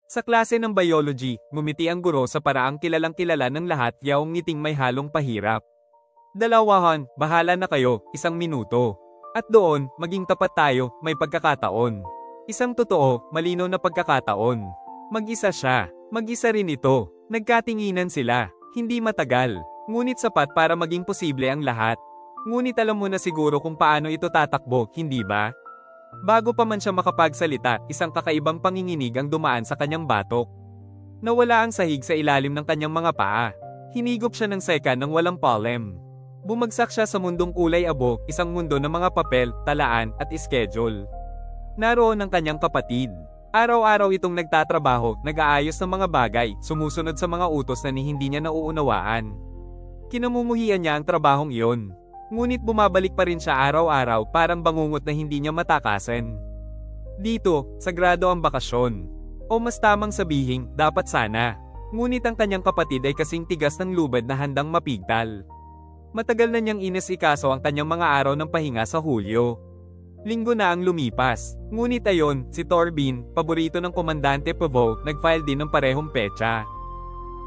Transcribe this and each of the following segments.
Sa klase ng biology, ngumiti ang guro sa paraang kilalang kilala ng lahat yaong ngiting may halong pahirap. Dalawahan, bahala na kayo, 1 minuto. At doon, maging tapat tayo, may pagkakataon. Isang totoo, malinaw na pagkakataon. Mag-isa siya, mag-isa rin ito. Nagkatinginan sila, hindi matagal, ngunit sapat para maging posible ang lahat. Ngunit alam mo na siguro kung paano ito tatakbo, hindi ba? Bago pa man siya makapagsalita, isang kakaibang panginginig ang dumaan sa kanyang batok. Nawala ang sahig sa ilalim ng kanyang mga paa. Hinigop siya ng seka ng walang palem. Bumagsak siya sa mundong kulay abo, isang mundo ng mga papel, talaan, at schedule. Naroon ang kanyang kapatid. Araw-araw itong nagtatrabaho, nag-aayos ng mga bagay, sumusunod sa mga utos na hindi niya nauunawaan. Kinamumuhian niya ang trabahong iyon. Ngunit bumabalik pa rin siya araw-araw, parang bangungot na hindi niya matakasan. Dito, sagrado ang bakasyon. O mas tamang sabihin, dapat sana. Ngunit ang kanyang kapatid ay kasing tigas ng lubad na handang mapigtal. Matagal na niyang inas-ikaso ang kanyang mga araw ng pahinga sa Hulyo. Linggo na ang lumipas. Ngunit ayon, si Torbin, paborito ng Komandante Pavo, nag-file din ng parehong petsa.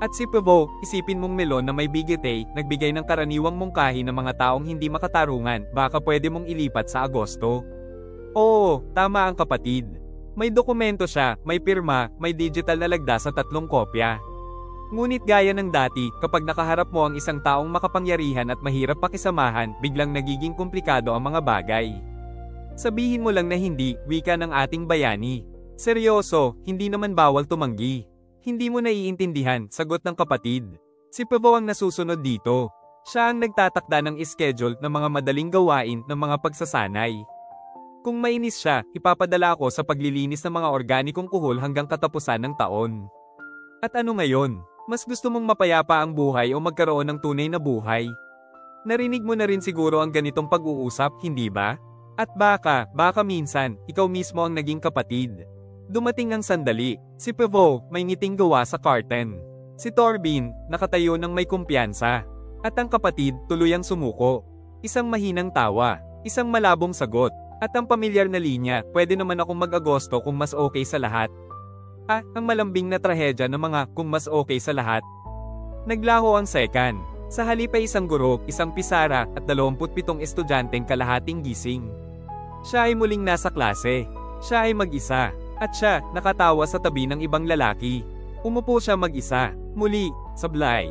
At si Pavo, isipin mong melon na may bigete, nagbigay ng karaniwang mungkahi ng mga taong hindi makatarungan, baka pwede mong ilipat sa Agosto. Oo, tama ang kapatid. May dokumento siya, may pirma, may digital na lagda sa 3 kopya. Ngunit gaya ng dati, kapag nakaharap mo ang isang taong makapangyarihan at mahirap pakisamahan, biglang nagiging komplikado ang mga bagay. Sabihin mo lang na hindi, wika ng ating bayani. Seryoso, hindi naman bawal tumanggi. Hindi mo naiintindihan, sagot ng kapatid. Si Pavo ang nasusunod dito. Siya ang nagtatakda ng schedule ng mga madaling gawain ng mga pagsasanay. Kung mainis siya, ipapadala ako sa paglilinis ng mga organikong kuhol hanggang katapusan ng taon. At ano ngayon? Mas gusto mong mapayapa ang buhay o magkaroon ng tunay na buhay? Narinig mo na rin siguro ang ganitong pag-uusap, hindi ba? At baka minsan, ikaw mismo ang naging kapatid. Dumating ang sandali. Si Pavo, may ngiting gawa sa curtain. Si Torbin, nakatayo ng may kumpiyansa. At ang kapatid, tuluyang sumuko. Isang mahinang tawa, isang malabong sagot, at ang pamilyar na linya, pwede naman akong mag-Agosto kung mas okay sa lahat. Ang malambing na trahedya ng mga kung mas okay sa lahat. Naglaho ang second. Sa halip ay isang guro, isang pisara, at 27 estudyanteng kalahating gising. Siya ay muling nasa klase. Siya ay mag-isa. At siya, nakatawa sa tabi ng ibang lalaki. Umupo siya mag-isa. Muli, sablay.